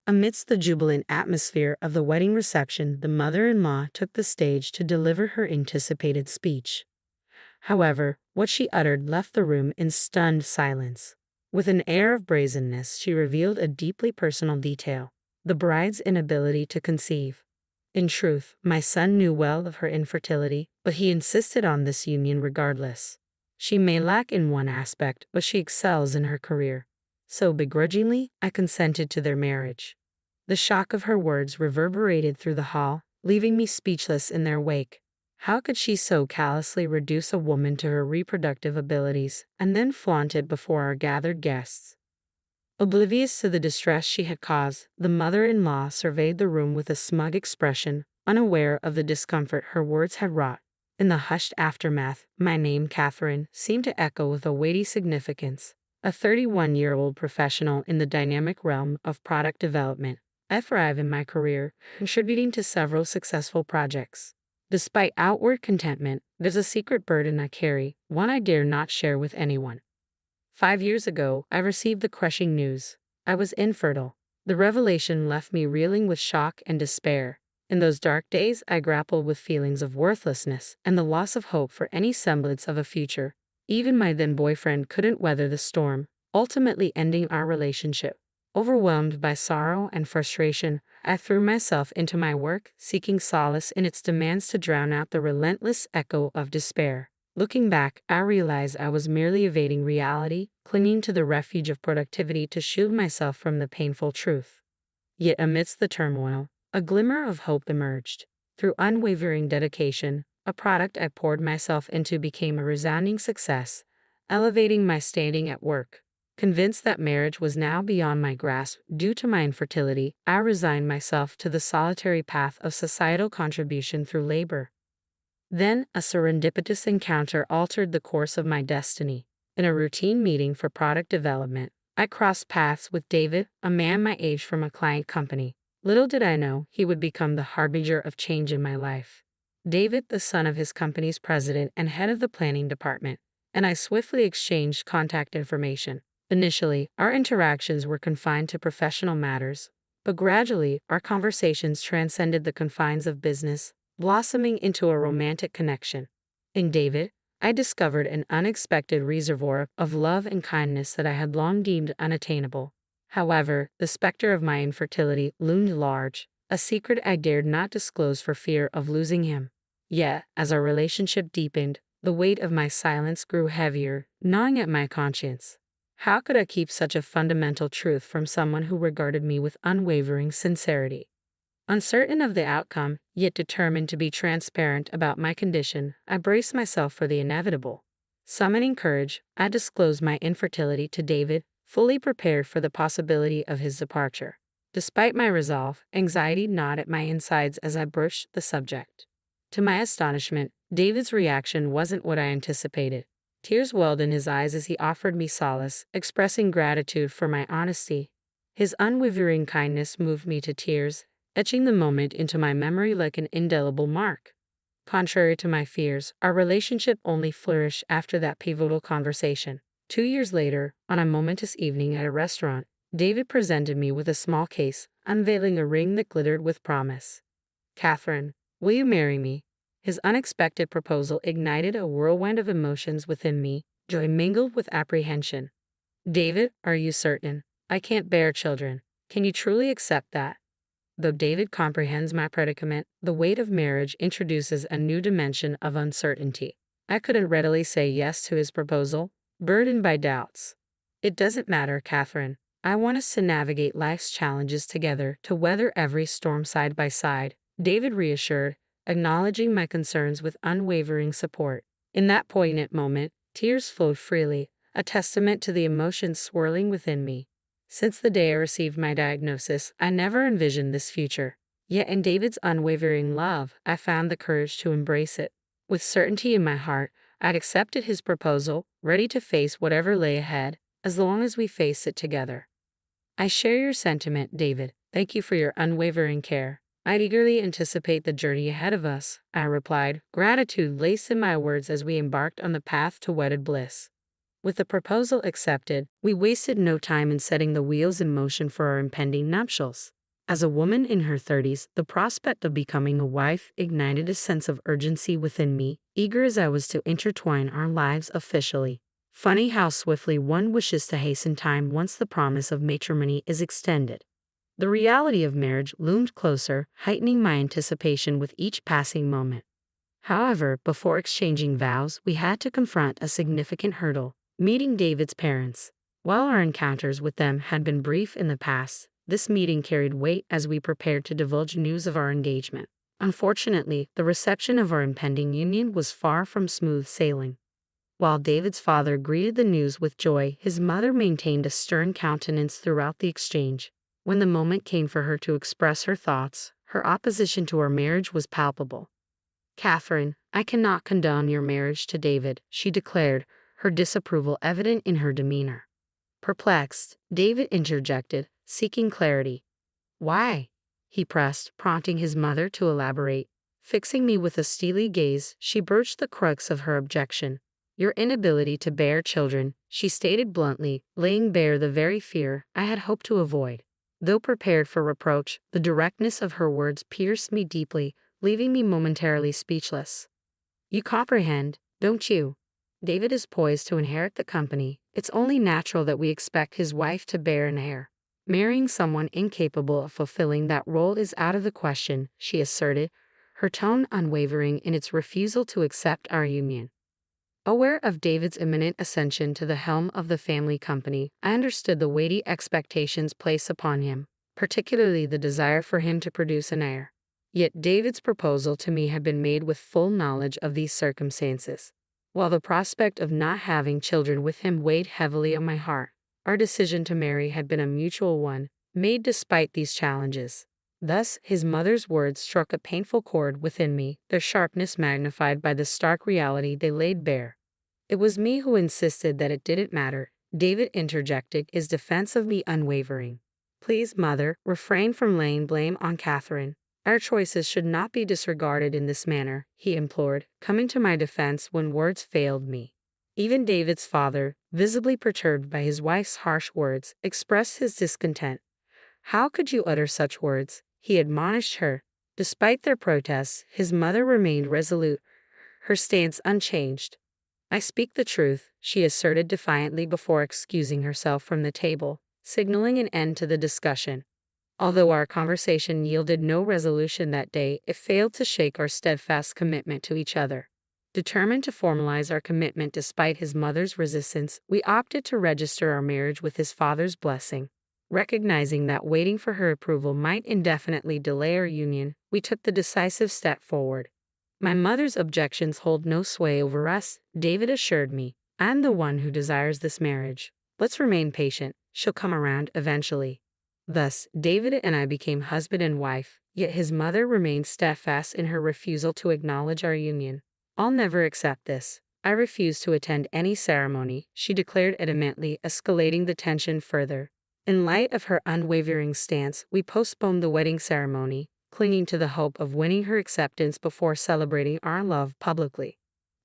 Amidst the jubilant atmosphere of the wedding reception, the mother-in-law took the stage to deliver her anticipated speech. However, what she uttered left the room in stunned silence. With an air of brazenness, she revealed a deeply personal detail: the bride's inability to conceive. In truth, my son knew well of her infertility, but he insisted on this union regardless. She may lack in one aspect, but she excels in her career. So begrudgingly, I consented to their marriage. The shock of her words reverberated through the hall, leaving me speechless in their wake. How could she so callously reduce a woman to her reproductive abilities, and then flaunt it before our gathered guests? Oblivious to the distress she had caused, the mother-in-law surveyed the room with a smug expression, unaware of the discomfort her words had wrought. In the hushed aftermath, my name, Catherine, seemed to echo with a weighty significance. A 31-year-old professional in the dynamic realm of product development, I thrive in my career, contributing to several successful projects. Despite outward contentment, there's a secret burden I carry, one I dare not share with anyone. 5 years ago, I received the crushing news. I was infertile. The revelation left me reeling with shock and despair. In those dark days, I grappled with feelings of worthlessness and the loss of hope for any semblance of a future. Even my then boyfriend couldn't weather the storm, ultimately ending our relationship. Overwhelmed by sorrow and frustration, I threw myself into my work, seeking solace in its demands to drown out the relentless echo of despair. Looking back, I realized I was merely evading reality, clinging to the refuge of productivity to shield myself from the painful truth. Yet amidst the turmoil, a glimmer of hope emerged. Through unwavering dedication, a product I poured myself into became a resounding success, elevating my standing at work. Convinced that marriage was now beyond my grasp due to my infertility, I resigned myself to the solitary path of societal contribution through labor. Then, a serendipitous encounter altered the course of my destiny. In a routine meeting for product development, I crossed paths with David, a man my age from a client company. Little did I know he would become the harbinger of change in my life. David, the son of his company's president and head of the planning department, and I swiftly exchanged contact information. Initially, our interactions were confined to professional matters, but gradually, our conversations transcended the confines of business, blossoming into a romantic connection. In David, I discovered an unexpected reservoir of love and kindness that I had long deemed unattainable. However, the specter of my infertility loomed large, a secret I dared not disclose for fear of losing him. Yet, as our relationship deepened, the weight of my silence grew heavier, gnawing at my conscience. How could I keep such a fundamental truth from someone who regarded me with unwavering sincerity? Uncertain of the outcome, yet determined to be transparent about my condition, I braced myself for the inevitable. Summoning courage, I disclosed my infertility to David, fully prepared for the possibility of his departure. Despite my resolve, anxiety gnawed at my insides as I broached the subject. To my astonishment, David's reaction wasn't what I anticipated. Tears welled in his eyes as he offered me solace, expressing gratitude for my honesty. His unwavering kindness moved me to tears, etching the moment into my memory like an indelible mark. Contrary to my fears, our relationship only flourished after that pivotal conversation. 2 years later, on a momentous evening at a restaurant, David presented me with a small case, unveiling a ring that glittered with promise. "Catherine, will you marry me?" His unexpected proposal ignited a whirlwind of emotions within me, joy mingled with apprehension. "David, are you certain? I can't bear children. Can you truly accept that?" Though David comprehends my predicament, the weight of marriage introduces a new dimension of uncertainty. I couldn't readily say yes to his proposal, burdened by doubts. "It doesn't matter, Catherine. I want us to navigate life's challenges together, to weather every storm side by side," David reassured, acknowledging my concerns with unwavering support. In that poignant moment, tears flowed freely, a testament to the emotions swirling within me. Since the day I received my diagnosis, I never envisioned this future. Yet in David's unwavering love, I found the courage to embrace it. With certainty in my heart, I'd accepted his proposal, ready to face whatever lay ahead, as long as we faced it together. "I share your sentiment, David. Thank you for your unwavering care. I'd eagerly anticipate the journey ahead of us," I replied, gratitude laced in my words as we embarked on the path to wedded bliss. With the proposal accepted, we wasted no time in setting the wheels in motion for our impending nuptials. As a woman in her 30s, the prospect of becoming a wife ignited a sense of urgency within me, eager as I was to intertwine our lives officially. Funny how swiftly one wishes to hasten time once the promise of matrimony is extended. The reality of marriage loomed closer, heightening my anticipation with each passing moment. However, before exchanging vows, we had to confront a significant hurdle: meeting David's parents. While our encounters with them had been brief in the past, this meeting carried weight as we prepared to divulge news of our engagement. Unfortunately, the reception of our impending union was far from smooth sailing. While David's father greeted the news with joy, his mother maintained a stern countenance throughout the exchange. When the moment came for her to express her thoughts, her opposition to our marriage was palpable. "Catherine, I cannot condone your marriage to David," she declared, her disapproval evident in her demeanor. Perplexed, David interjected, seeking clarity. "Why?" he pressed, prompting his mother to elaborate. Fixing me with a steely gaze, she broached the crux of her objection. "Your inability to bear children," she stated bluntly, laying bare the very fear I had hoped to avoid. Though prepared for reproach, the directness of her words pierced me deeply, leaving me momentarily speechless. "You comprehend, don't you? David is poised to inherit the company. It's only natural that we expect his wife to bear an heir. Marrying someone incapable of fulfilling that role is out of the question," she asserted, her tone unwavering in its refusal to accept our union. Aware of David's imminent ascension to the helm of the family company, I understood the weighty expectations placed upon him, particularly the desire for him to produce an heir. Yet David's proposal to me had been made with full knowledge of these circumstances. While the prospect of not having children with him weighed heavily on my heart, our decision to marry had been a mutual one, made despite these challenges. Thus, his mother's words struck a painful chord within me, their sharpness magnified by the stark reality they laid bare. "It was me who insisted that it didn't matter," David interjected, his defense of me unwavering. "Please, mother, refrain from laying blame on Catherine. Our choices should not be disregarded in this manner," he implored, coming to my defense when words failed me. Even David's father, visibly perturbed by his wife's harsh words, expressed his discontent. "How could you utter such words?" he admonished her. Despite their protests, his mother remained resolute, her stance unchanged. "I speak the truth," she asserted defiantly before excusing herself from the table, signaling an end to the discussion. Although our conversation yielded no resolution that day, it failed to shake our steadfast commitment to each other. Determined to formalize our commitment despite his mother's resistance, we opted to register our marriage with his father's blessing. Recognizing that waiting for her approval might indefinitely delay our union, we took the decisive step forward. "My mother's objections hold no sway over us," David assured me. "I'm the one who desires this marriage. Let's remain patient. She'll come around eventually." Thus, David and I became husband and wife, yet his mother remained steadfast in her refusal to acknowledge our union. "I'll never accept this. I refuse to attend any ceremony," she declared adamantly, escalating the tension further. In light of her unwavering stance, we postponed the wedding ceremony, clinging to the hope of winning her acceptance before celebrating our love publicly.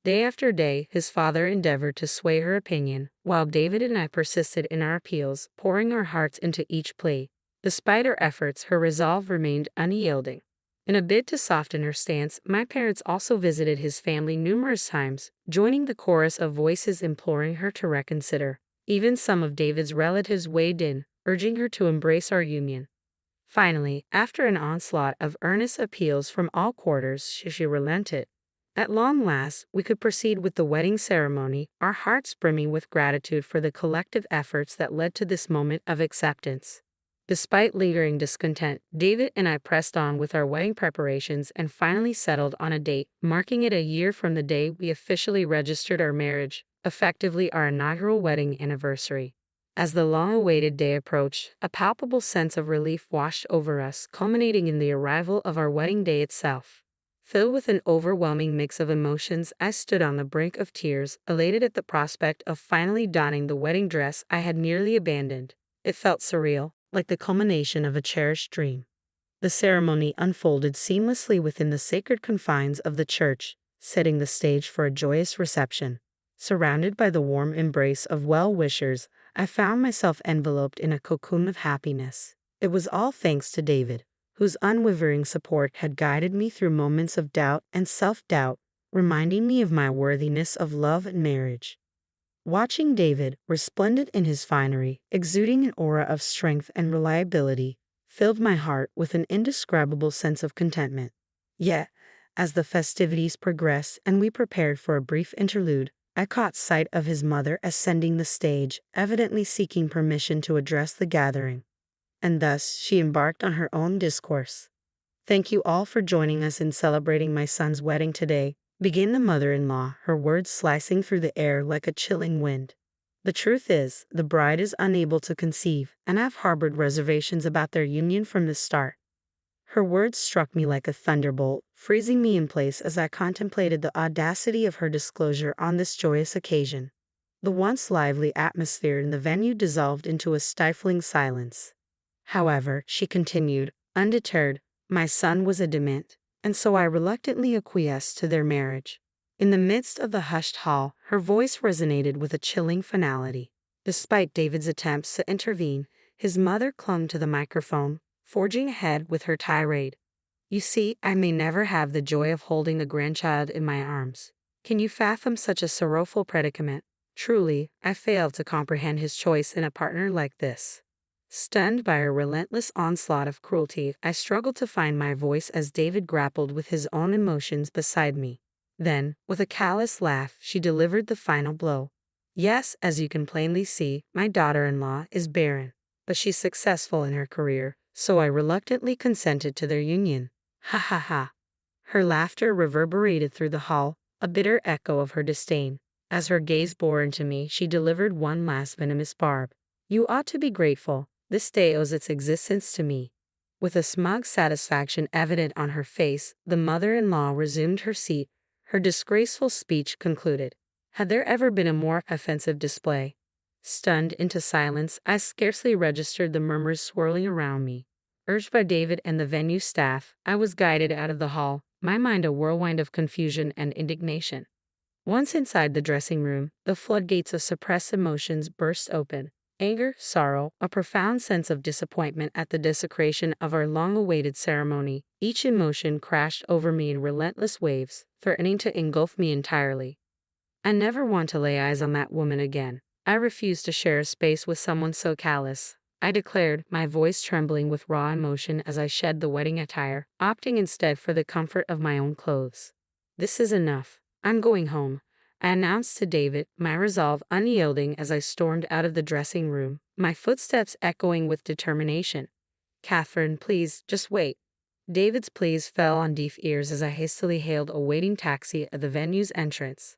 Day after day, his father endeavored to sway her opinion, while David and I persisted in our appeals, pouring our hearts into each plea. Despite our efforts, her resolve remained unyielding. In a bid to soften her stance, my parents also visited his family numerous times, joining the chorus of voices imploring her to reconsider. Even some of David's relatives weighed in, urging her to embrace our union. Finally, after an onslaught of earnest appeals from all quarters, she relented. At long last, we could proceed with the wedding ceremony, our hearts brimming with gratitude for the collective efforts that led to this moment of acceptance. Despite lingering discontent, David and I pressed on with our wedding preparations and finally settled on a date, marking it a year from the day we officially registered our marriage, effectively our inaugural wedding anniversary. As the long-awaited day approached, a palpable sense of relief washed over us, culminating in the arrival of our wedding day itself. Filled with an overwhelming mix of emotions, I stood on the brink of tears, elated at the prospect of finally donning the wedding dress I had nearly abandoned. It felt surreal, like the culmination of a cherished dream. The ceremony unfolded seamlessly within the sacred confines of the church, setting the stage for a joyous reception. Surrounded by the warm embrace of well-wishers, I found myself enveloped in a cocoon of happiness. It was all thanks to David, whose unwavering support had guided me through moments of doubt and self-doubt, reminding me of my worthiness of love and marriage. Watching David, resplendent in his finery, exuding an aura of strength and reliability, filled my heart with an indescribable sense of contentment. Yet, as the festivities progressed and we prepared for a brief interlude, I caught sight of his mother ascending the stage, evidently seeking permission to address the gathering. And thus she embarked on her own discourse. "Thank you all for joining us in celebrating my son's wedding today," began the mother-in-law, her words slicing through the air like a chilling wind. "The truth is, the bride is unable to conceive, and I've harbored reservations about their union from the start." Her words struck me like a thunderbolt, freezing me in place as I contemplated the audacity of her disclosure on this joyous occasion. The once lively atmosphere in the venue dissolved into a stifling silence. "However," she continued, undeterred, "my son was adamant, and so I reluctantly acquiesced to their marriage." In the midst of the hushed hall, her voice resonated with a chilling finality. Despite David's attempts to intervene, his mother clung to the microphone, forging ahead with her tirade. "You see, I may never have the joy of holding the grandchild in my arms. Can you fathom such a sorrowful predicament? Truly, I fail to comprehend his choice in a partner like this." Stunned by her relentless onslaught of cruelty, I struggled to find my voice as David grappled with his own emotions beside me. Then, with a callous laugh, she delivered the final blow. "Yes, as you can plainly see, my daughter-in-law is barren, but she's successful in her career, so I reluctantly consented to their union. Ha ha ha." Her laughter reverberated through the hall, a bitter echo of her disdain. As her gaze bore into me, she delivered one last venomous barb. "You ought to be grateful. This day owes its existence to me." With a smug satisfaction evident on her face, the mother-in-law resumed her seat, her disgraceful speech concluded. Had there ever been a more offensive display? Stunned into silence, I scarcely registered the murmurs swirling around me. Urged by David and the venue staff, I was guided out of the hall, my mind a whirlwind of confusion and indignation. Once inside the dressing room, the floodgates of suppressed emotions burst open. Anger, sorrow, a profound sense of disappointment at the desecration of our long-awaited ceremony. Each emotion crashed over me in relentless waves, threatening to engulf me entirely. I never want to lay eyes on that woman again. I refuse to share a space with someone so callous, I declared, my voice trembling with raw emotion as I shed the wedding attire, opting instead for the comfort of my own clothes. "This is enough. I'm going home," I announced to David, my resolve unyielding as I stormed out of the dressing room, my footsteps echoing with determination. "Catherine, please, just wait." David's pleas fell on deaf ears as I hastily hailed a waiting taxi at the venue's entrance.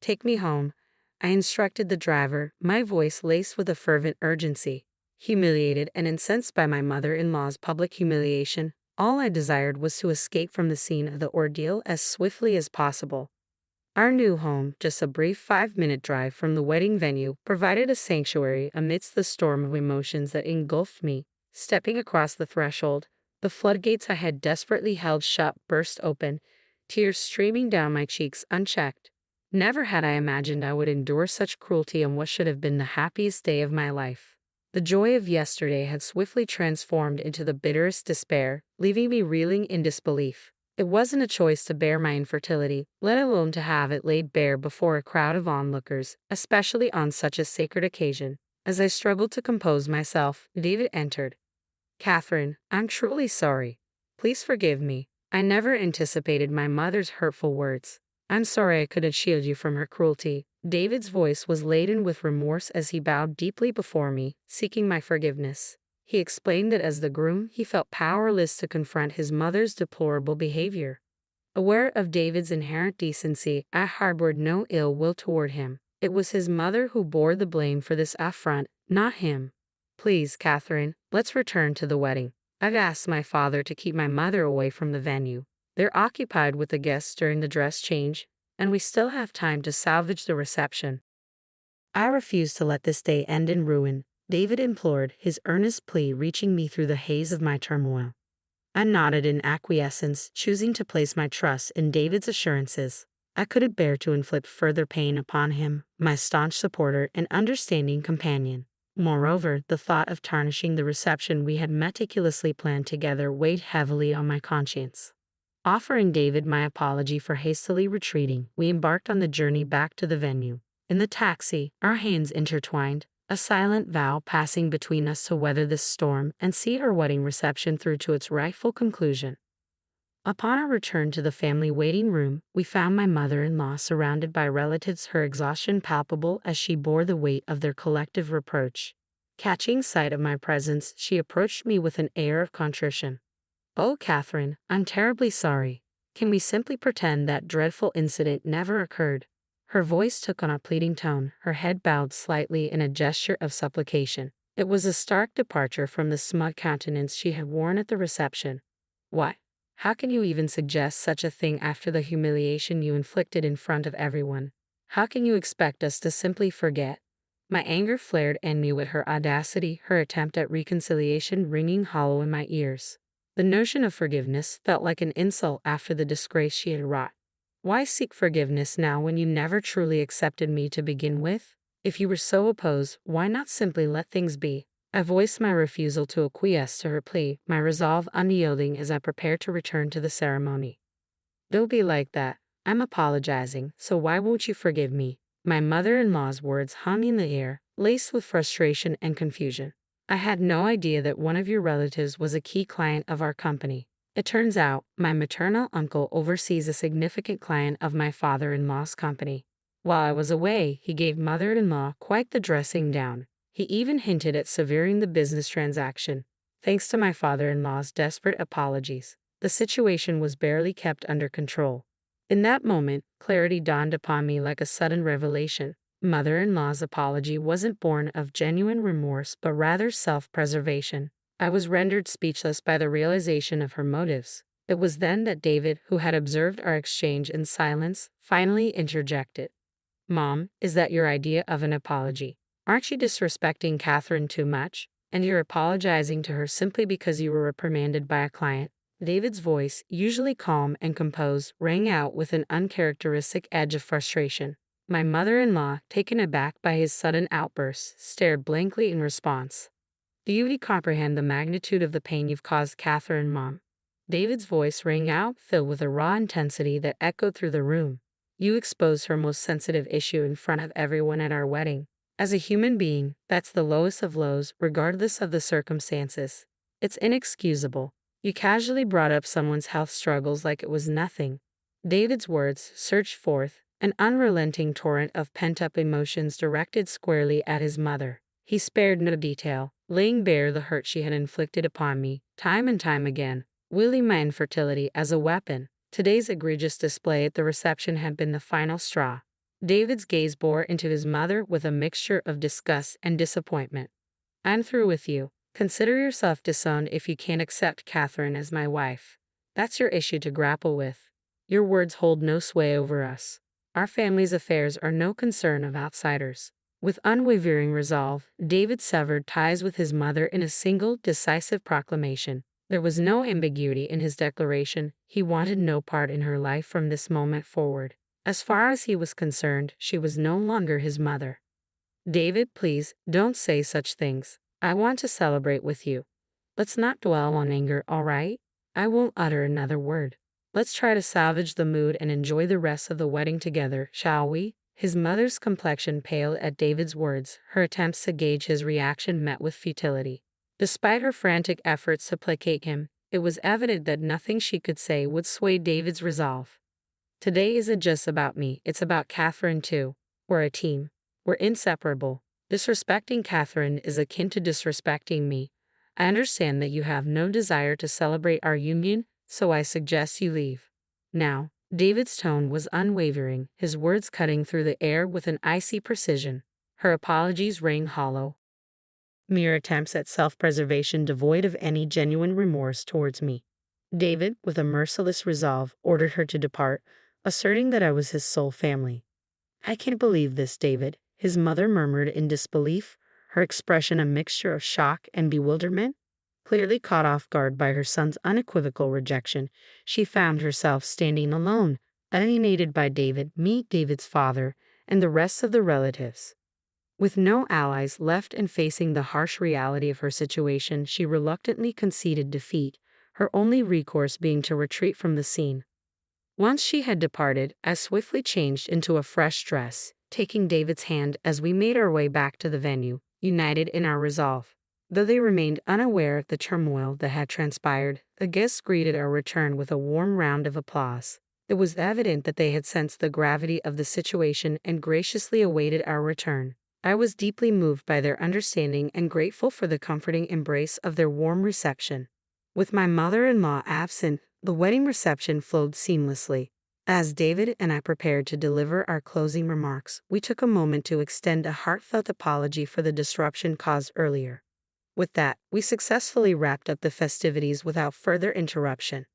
"Take me home," I instructed the driver, my voice laced with a fervent urgency. Humiliated and incensed by my mother-in-law's public humiliation, all I desired was to escape from the scene of the ordeal as swiftly as possible. Our new home, just a brief 5-minute drive from the wedding venue, provided a sanctuary amidst the storm of emotions that engulfed me. Stepping across the threshold, the floodgates I had desperately held shut burst open, tears streaming down my cheeks unchecked. Never had I imagined I would endure such cruelty on what should have been the happiest day of my life. The joy of yesterday had swiftly transformed into the bitterest despair, leaving me reeling in disbelief. It wasn't a choice to bear my infertility, let alone to have it laid bare before a crowd of onlookers, especially on such a sacred occasion. As I struggled to compose myself, David entered. "Catherine, I'm truly sorry. Please forgive me. I never anticipated my mother's hurtful words. I'm sorry I couldn't shield you from her cruelty." David's voice was laden with remorse as he bowed deeply before me, seeking my forgiveness. He explained that as the groom, he felt powerless to confront his mother's deplorable behavior. Aware of David's inherent decency, I harbored no ill will toward him. It was his mother who bore the blame for this affront, not him. "Please, Catherine, let's return to the wedding. I've asked my father to keep my mother away from the venue. They're occupied with the guests during the dress change, and we still have time to salvage the reception." "I refuse to let this day end in ruin," David implored, his earnest plea reaching me through the haze of my turmoil. I nodded in acquiescence, choosing to place my trust in David's assurances. I couldn't bear to inflict further pain upon him, my staunch supporter and understanding companion. Moreover, the thought of tarnishing the reception we had meticulously planned together weighed heavily on my conscience. Offering David my apology for hastily retreating, we embarked on the journey back to the venue. In the taxi, our hands intertwined, a silent vow passing between us to weather this storm and see our wedding reception through to its rightful conclusion. Upon our return to the family waiting room, we found my mother-in-law surrounded by relatives, her exhaustion palpable as she bore the weight of their collective reproach. Catching sight of my presence, she approached me with an air of contrition. "Oh, Catherine, I'm terribly sorry. Can we simply pretend that dreadful incident never occurred?" Her voice took on a pleading tone, her head bowed slightly in a gesture of supplication. It was a stark departure from the smug countenance she had worn at the reception. "Why? How can you even suggest such a thing after the humiliation you inflicted in front of everyone? How can you expect us to simply forget?" My anger flared anew at her audacity, her attempt at reconciliation ringing hollow in my ears. The notion of forgiveness felt like an insult after the disgrace she had wrought. Why seek forgiveness now when you never truly accepted me to begin with? If you were so opposed, why not simply let things be? I voiced my refusal to acquiesce to her plea, my resolve unyielding as I prepared to return to the ceremony. "Don't be like that. I'm apologizing, so why won't you forgive me?" My mother-in-law's words hung in the air, laced with frustration and confusion. "I had no idea that one of your relatives was a key client of our company. It turns out, my maternal uncle oversees a significant client of my father-in-law's company. While I was away, he gave mother-in-law quite the dressing down. He even hinted at severing the business transaction. Thanks to my father-in-law's desperate apologies, the situation was barely kept under control." In that moment, clarity dawned upon me like a sudden revelation. Mother-in-law's apology wasn't born of genuine remorse but rather self-preservation. I was rendered speechless by the realization of her motives. It was then that David, who had observed our exchange in silence, finally interjected. "Mom, is that your idea of an apology? Aren't you disrespecting Catherine too much? And you're apologizing to her simply because you were reprimanded by a client?" David's voice, usually calm and composed, rang out with an uncharacteristic edge of frustration. My mother-in-law, taken aback by his sudden outburst, stared blankly in response. "Do you comprehend the magnitude of the pain you've caused Catherine, Mom?" David's voice rang out, filled with a raw intensity that echoed through the room. "You exposed her most sensitive issue in front of everyone at our wedding. As a human being, that's the lowest of lows, regardless of the circumstances. It's inexcusable. You casually brought up someone's health struggles like it was nothing." David's words surged forth, an unrelenting torrent of pent-up emotions directed squarely at his mother. He spared no detail, laying bare the hurt she had inflicted upon me, time and time again, wielding my infertility as a weapon. Today's egregious display at the reception had been the final straw. David's gaze bore into his mother with a mixture of disgust and disappointment. "I'm through with you. Consider yourself disowned if you can't accept Catherine as my wife. That's your issue to grapple with. Your words hold no sway over us. Our family's affairs are no concern of outsiders." With unwavering resolve, David severed ties with his mother in a single, decisive proclamation. There was no ambiguity in his declaration. He wanted no part in her life from this moment forward. As far as he was concerned, she was no longer his mother. "David, please, don't say such things. I want to celebrate with you. Let's not dwell on anger, all right? I won't utter another word. Let's try to salvage the mood and enjoy the rest of the wedding together, shall we?" His mother's complexion paled at David's words. Her attempts to gauge his reaction met with futility. Despite her frantic efforts to placate him, it was evident that nothing she could say would sway David's resolve. "Today isn't just about me, it's about Catherine too. We're a team. We're inseparable. Disrespecting Catherine is akin to disrespecting me. I understand that you have no desire to celebrate our union, so I suggest you leave now." David's tone was unwavering, his words cutting through the air with an icy precision. Her apologies rang hollow, mere attempts at self-preservation devoid of any genuine remorse towards me. David, with a merciless resolve, ordered her to depart, asserting that I was his sole family. "I can't believe this, David," his mother murmured in disbelief, her expression a mixture of shock and bewilderment. Clearly caught off guard by her son's unequivocal rejection, she found herself standing alone, alienated by David, meet David's father, and the rest of the relatives. With no allies left and facing the harsh reality of her situation, she reluctantly conceded defeat, her only recourse being to retreat from the scene. Once she had departed, I swiftly changed into a fresh dress, taking David's hand as we made our way back to the venue, united in our resolve. Though they remained unaware of the turmoil that had transpired, the guests greeted our return with a warm round of applause. It was evident that they had sensed the gravity of the situation and graciously awaited our return. I was deeply moved by their understanding and grateful for the comforting embrace of their warm reception. With my mother-in-law absent, the wedding reception flowed seamlessly. As David and I prepared to deliver our closing remarks, we took a moment to extend a heartfelt apology for the disruption caused earlier. With that, we successfully wrapped up the festivities without further interruption.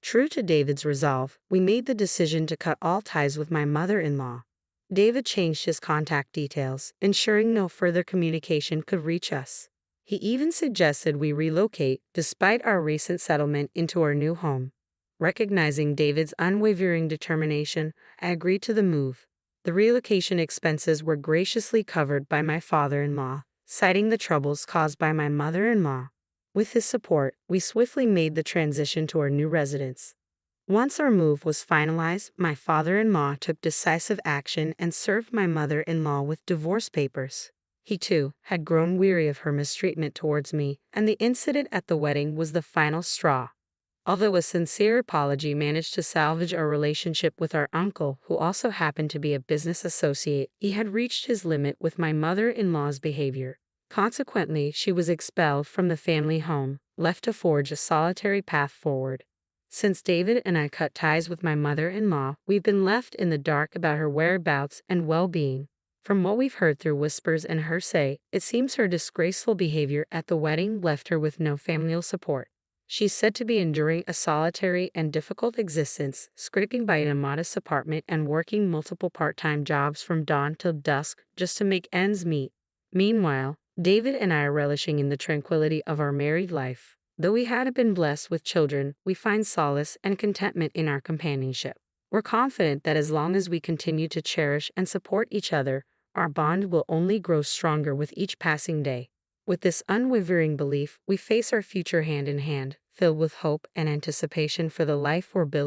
True to David's resolve, we made the decision to cut all ties with my mother-in-law. David changed his contact details, ensuring no further communication could reach us. He even suggested we relocate, despite our recent settlement into our new home. Recognizing David's unwavering determination, I agreed to the move. The relocation expenses were graciously covered by my father-in-law, citing the troubles caused by my mother-in-law. With his support, we swiftly made the transition to our new residence. Once our move was finalized, my father-in-law took decisive action and served my mother-in-law with divorce papers. He, too, had grown weary of her mistreatment towards me, and the incident at the wedding was the final straw. Although a sincere apology managed to salvage our relationship with our uncle, who also happened to be a business associate, he had reached his limit with my mother-in-law's behavior. Consequently, she was expelled from the family home, left to forge a solitary path forward. Since David and I cut ties with my mother-in-law, we've been left in the dark about her whereabouts and well-being. From what we've heard through whispers and hearsay, it seems her disgraceful behavior at the wedding left her with no familial support. She's said to be enduring a solitary and difficult existence, scraping by in a modest apartment and working multiple part-time jobs from dawn till dusk just to make ends meet. Meanwhile, David and I are relishing in the tranquility of our married life. Though we hadn't been blessed with children, we find solace and contentment in our companionship. We're confident that as long as we continue to cherish and support each other, our bond will only grow stronger with each passing day. With this unwavering belief, we face our future hand in hand, filled with hope and anticipation for the life we're building.